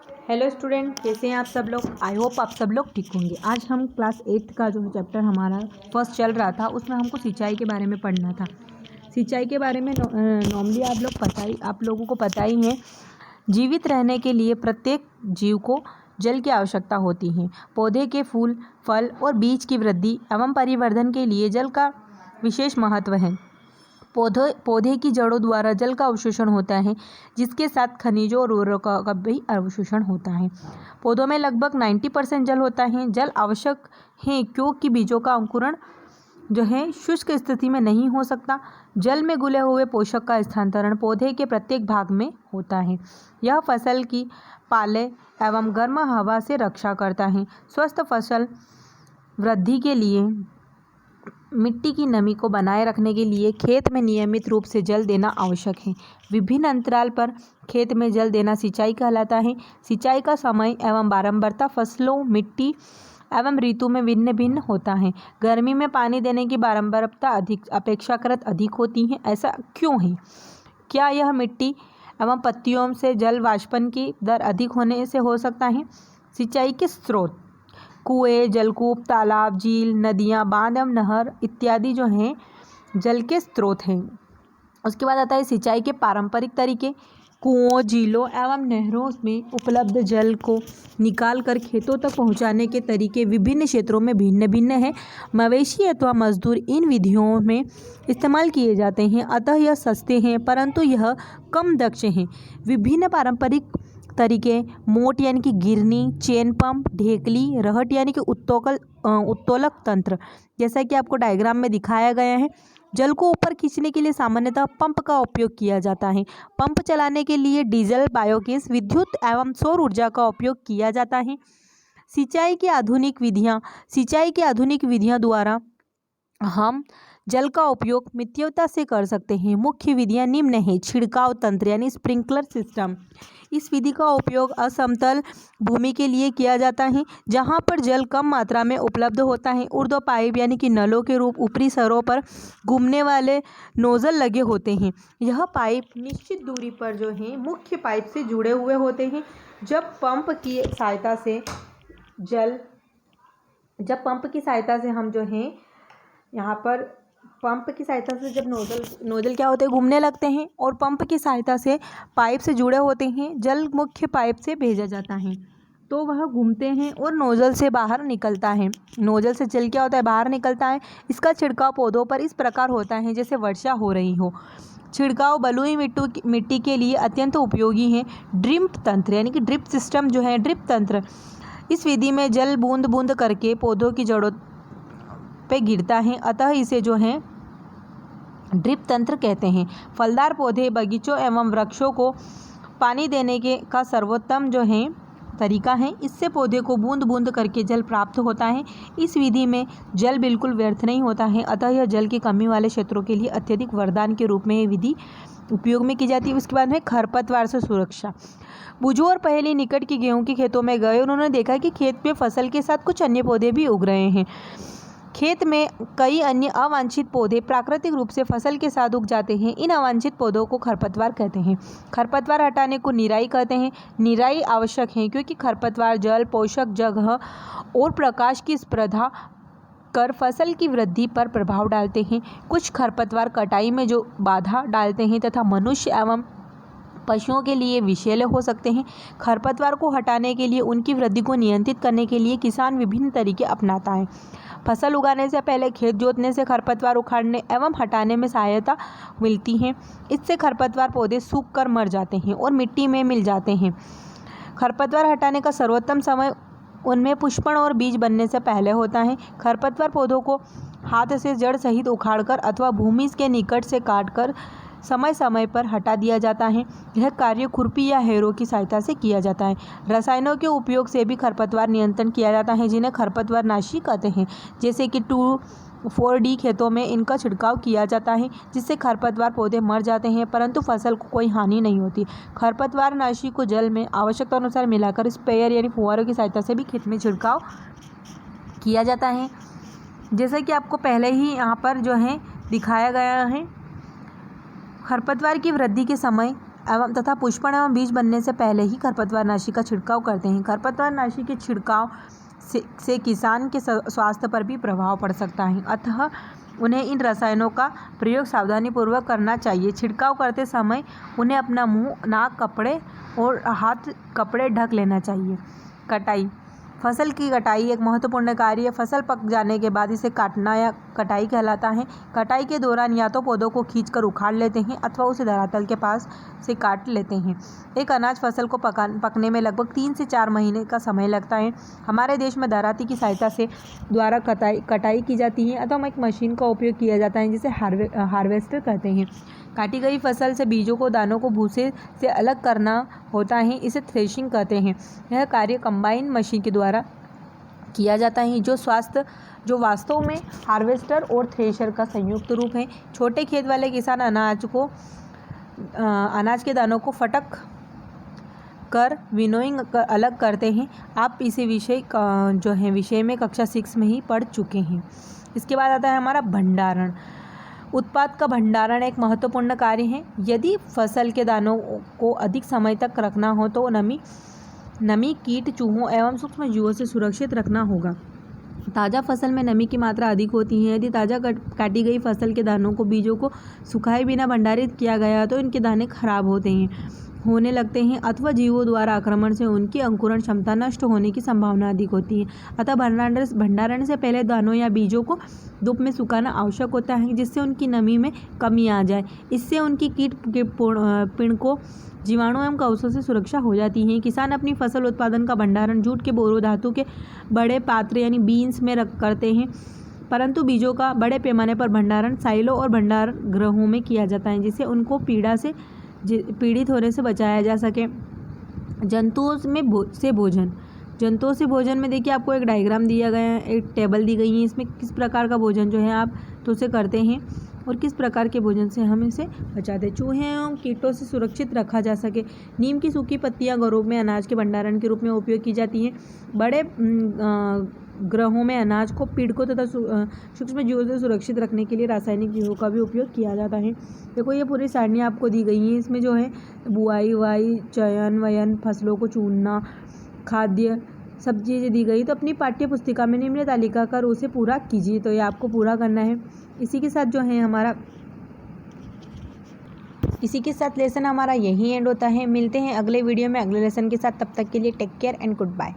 Hello student, कैसे हैं आप सब लोग। आई होप आप सब लोग ठीक होंगे। आज हम क्लास 8 का जो चैप्टर हमारा फर्स्ट चल रहा था उसमें हमको सिंचाई के बारे में पढ़ना था। सिंचाई के बारे में नॉर्मली आप लोगों को पता ही है, जीवित रहने के लिए प्रत्येक जीव को जल की आवश्यकता होती है। पौधे के फूल, फल और बीज की वृद्धि एवं परिवर्धन के लिए जल का विशेष महत्व है। पौधे की जड़ों द्वारा जल का अवशोषण होता है, जिसके साथ खनिजों और उर्वरकों का भी अवशोषण होता है। पौधों में लगभग 90% जल होता है। जल आवश्यक है क्योंकि बीजों का अंकुरण जो है शुष्क स्थिति में नहीं हो सकता। जल में घुले हुए पोषक का स्थानांतरण पौधे के प्रत्येक भाग में होता है। यह फसल की पाले एवं गर्म हवा से रक्षा करता है। स्वस्थ फसल वृद्धि के लिए मिट्टी की नमी को बनाए रखने के लिए खेत में नियमित रूप से जल देना आवश्यक है। विभिन्न अंतराल पर खेत में जल देना सिंचाई कहलाता है। सिंचाई का समय एवं बारंबारता फसलों, मिट्टी एवं ऋतु में भिन्न भिन्न होता है। गर्मी में पानी देने की बारंबारता अपेक्षाकृत अधिक होती है। ऐसा क्यों है? क्या यह मिट्टी एवं पत्तियों से जल वाष्पन की दर अधिक होने से हो सकता है? सिंचाई के स्रोत कुएं, जलकूप, तालाब, झील, नदियाँ, बांध एवं नहर इत्यादि जो हैं जल के स्रोत हैं। उसके बाद आता है सिंचाई के पारंपरिक तरीके। कुओं, झीलों एवं नहरों में उपलब्ध जल को निकाल कर खेतों तक पहुंचाने के तरीके विभिन्न क्षेत्रों में भिन्न भिन्न हैं। मवेशी अथवा मजदूर इन विधियों में इस्तेमाल किए जाते हैं, अतः यह सस्ते हैं परंतु यह कम दक्ष हैं। विभिन्न पारंपरिक तरीके मोट यानी कि गिरनी, चेन पंप, ढेकली, रहट यानी कि उत्तोलक तंत्र, जैसा कि आपको डायग्राम में दिखाया गया है। जल को ऊपर खींचने के लिए सामान्यतः पंप का उपयोग किया जाता है। पंप चलाने के लिए डीजल, बायोगैस, विद्युत एवं सौर ऊर्जा का उपयोग किया जाता है। सिंचाई की आधुनिक विधियां द्वारा हम जल का उपयोग मितव्ययता से कर सकते हैं। मुख्य विधियां निम्न हैं। छिड़काव तंत्र यानी स्प्रिंकलर सिस्टम। इस विधि का उपयोग असमतल भूमि के लिए किया जाता है जहां पर जल कम मात्रा में उपलब्ध होता है। ऊर्ध्व पाइप यानी कि नलों के रूप ऊपरी सरों पर घूमने वाले नोजल लगे होते हैं। यह पाइप निश्चित दूरी पर जो है मुख्य पाइप से जुड़े हुए होते हैं। जब पंप की सहायता से हम जो हैं यहाँ पर पंप की सहायता से जब नोजल क्या होते हैं, घूमने लगते हैं और पंप की सहायता से पाइप से जुड़े होते हैं। जल मुख्य पाइप से भेजा जाता है तो वह घूमते हैं और नोजल से बाहर निकलता है। नोजल से जल क्या होता है, बाहर निकलता है। इसका छिड़काव पौधों पर इस प्रकार होता है जैसे वर्षा हो रही हो। छिड़काव बलुई मिट्टी के लिए अत्यंत उपयोगी है। ड्रिप तंत्र यानी कि ड्रिप सिस्टम जो है, ड्रिप तंत्र, इस विधि में जल बूंद बूंद करके पौधों की जड़ों पे गिरता है, अतः इसे जो है ड्रिप तंत्र कहते हैं। फलदार पौधे, बगीचों एवं वृक्षों को पानी देने का सर्वोत्तम जो है तरीका है। इससे पौधे को बूंद बूंद करके जल प्राप्त होता है। इस विधि में जल बिल्कुल व्यर्थ नहीं होता है, अतः यह जल की कमी वाले क्षेत्रों के लिए अत्यधिक वरदान के रूप में यह विधि उपयोग में की जाती है। उसके बाद में खरपतवार से सुरक्षा। बुझो और पहेली निकट की गेहूं के खेतों में गए। उन्होंने देखा कि खेत में फसल के साथ कुछ अन्य पौधे भी उग रहे हैं। खेत में कई अन्य अवांछित पौधे प्राकृतिक रूप से फसल के साथ उग जाते हैं। इन अवांछित पौधों को खरपतवार कहते हैं। खरपतवार हटाने को निराई कहते हैं। निराई आवश्यक है क्योंकि खरपतवार जल, पोषक जगह और प्रकाश की स्पर्धा कर फसल की वृद्धि पर प्रभाव डालते हैं। कुछ खरपतवार कटाई में जो बाधा डालते हैं तथा मनुष्य एवं पशुओं के लिए विषैले हो सकते हैं। खरपतवार को हटाने के लिए उनकी वृद्धि को नियंत्रित करने के लिए किसान विभिन्न तरीके अपनाता है। फसल उगाने से पहले खेत जोतने से खरपतवार उखाड़ने एवं हटाने में सहायता मिलती है। इससे खरपतवार पौधे सूख कर मर जाते हैं और मिट्टी में मिल जाते हैं। खरपतवार हटाने का सर्वोत्तम समय उनमें पुष्पण और बीज बनने से पहले होता है। खरपतवार पौधों को हाथ से जड़ सहित उखाड़कर अथवा भूमि के निकट से काटकर समय समय पर हटा दिया जाता है। यह कार्य खुरपी या हैरो की सहायता से किया जाता है। रसायनों के उपयोग से भी खरपतवार नियंत्रण किया जाता है, जिन्हें खरपतवार नाशी कहते हैं। जैसे कि 2,4-D खेतों में इनका छिड़काव किया जाता है, जिससे खरपतवार पौधे मर जाते हैं परंतु फसल को कोई हानि नहीं होती। खरपतवार नाशी को जल में आवश्यकता अनुसार मिलाकर स्प्रेयर यानी फुहारों की सहायता से भी खेत में छिड़काव किया जाता है। जैसे कि आपको पहले ही यहाँ पर जो है दिखाया गया है। खरपतवार की वृद्धि के समय एवं तथा पुष्पन एवं बीज बनने से पहले ही खरपतवारनाशी का छिड़काव करते हैं। खरपतवारनाशी के छिड़काव से किसान के स्वास्थ्य पर भी प्रभाव पड़ सकता है, अतः उन्हें इन रसायनों का प्रयोग सावधानीपूर्वक करना चाहिए। छिड़काव करते समय उन्हें अपना मुंह, नाक कपड़े और हाथ कपड़े ढक लेना चाहिए। कटाई। फसल की कटाई एक महत्वपूर्ण कार्य है। फसल पक जाने के बाद इसे काटना या कटाई कहलाता है। कटाई के दौरान या तो पौधों को खींचकर उखाड़ लेते हैं अथवा उसे धरातल के पास से काट लेते हैं। एक अनाज फसल को पकने में लगभग 3 से 4 महीने का समय लगता है। हमारे देश में दराती की सहायता से द्वारा कटाई की जाती है अथवा एक मशीन का उपयोग किया जाता है जिसे हार्वेस्टर कहते हैं। काटी गई फसल से बीजों को, दानों को भूसे से अलग करना होता है, इसे थ्रेशिंग कहते हैं। यह कार्य कंबाइन मशीन के द्वारा किया जाता है जो वास्तव में हार्वेस्टर और थ्रेशर का संयुक्त रूप है। छोटे खेत वाले किसान अनाज के दानों को फटक कर विनोइंग अलग करते हैं। आप इसे विषय में कक्षा 6 में ही पढ़ चुके हैं। इसके बाद आता है हमारा भंडारण। उत्पाद का भंडारण एक महत्वपूर्ण कार्य है। यदि फसल के दानों को अधिक समय तक रखना हो तो नमी, कीट, चूहों एवं सूक्ष्म जीवों से सुरक्षित रखना होगा। ताज़ा फसल में नमी की मात्रा अधिक होती है। यदि ताज़ा काटी गई फसल के दानों को, बीजों को सुखाए बिना भंडारित किया गया तो इनके दाने खराब होने लगते हैं अथवा जीवों द्वारा आक्रमण से उनकी अंकुरण क्षमता नष्ट होने की संभावना अधिक होती है। अतः भंडारण से पहले दानों या बीजों को धूप में सुखाना आवश्यक होता है जिससे उनकी नमी में कमी आ जाए। इससे उनकी कीट के पिणकों, जीवाणु एवं कवचों से सुरक्षा हो जाती है। किसान अपनी फसल उत्पादन का भंडारण जूट के बोरों, धातु के बड़े पात्र यानी बीन्स में करते हैं, परंतु बीजों का बड़े पैमाने पर भंडारण साइलो और भंडार गृहों में किया जाता है जिससे उनको पीड़ित होने से बचाया जा सके। जंतुओं से भोजन में देखिए आपको एक डायग्राम दिया गया है, एक टेबल दी गई है। इसमें किस प्रकार का भोजन जो है आप तो उसे करते हैं और किस प्रकार के भोजन से हम इसे बचाते हैं। चूहे एवं कीटों से सुरक्षित रखा जा सके। नीम की सूखी पत्तियां घरों में अनाज के भंडारण के रूप में उपयोग की जाती हैं। बड़े गृहों में अनाज को पीड़कों तथा सूक्ष्म जीवों से सुरक्षित रखने के लिए रासायनिक जीवों का भी उपयोग किया जाता है। देखो ये पूरी सारणी आपको दी गई है। इसमें जो है बुआई, वाई, चयन, वयन, फसलों को चुनना, खाद्य, सब चीज़ें दी गई। तो अपनी पाठ्य पुस्तिका में निम्न तालिका कर उसे पूरा कीजिए। तो ये आपको पूरा करना है। इसी के साथ लेसन हमारा यही एंड होता है। मिलते हैं अगले वीडियो में अगले लेसन के साथ। तब तक के लिए take care and good bye.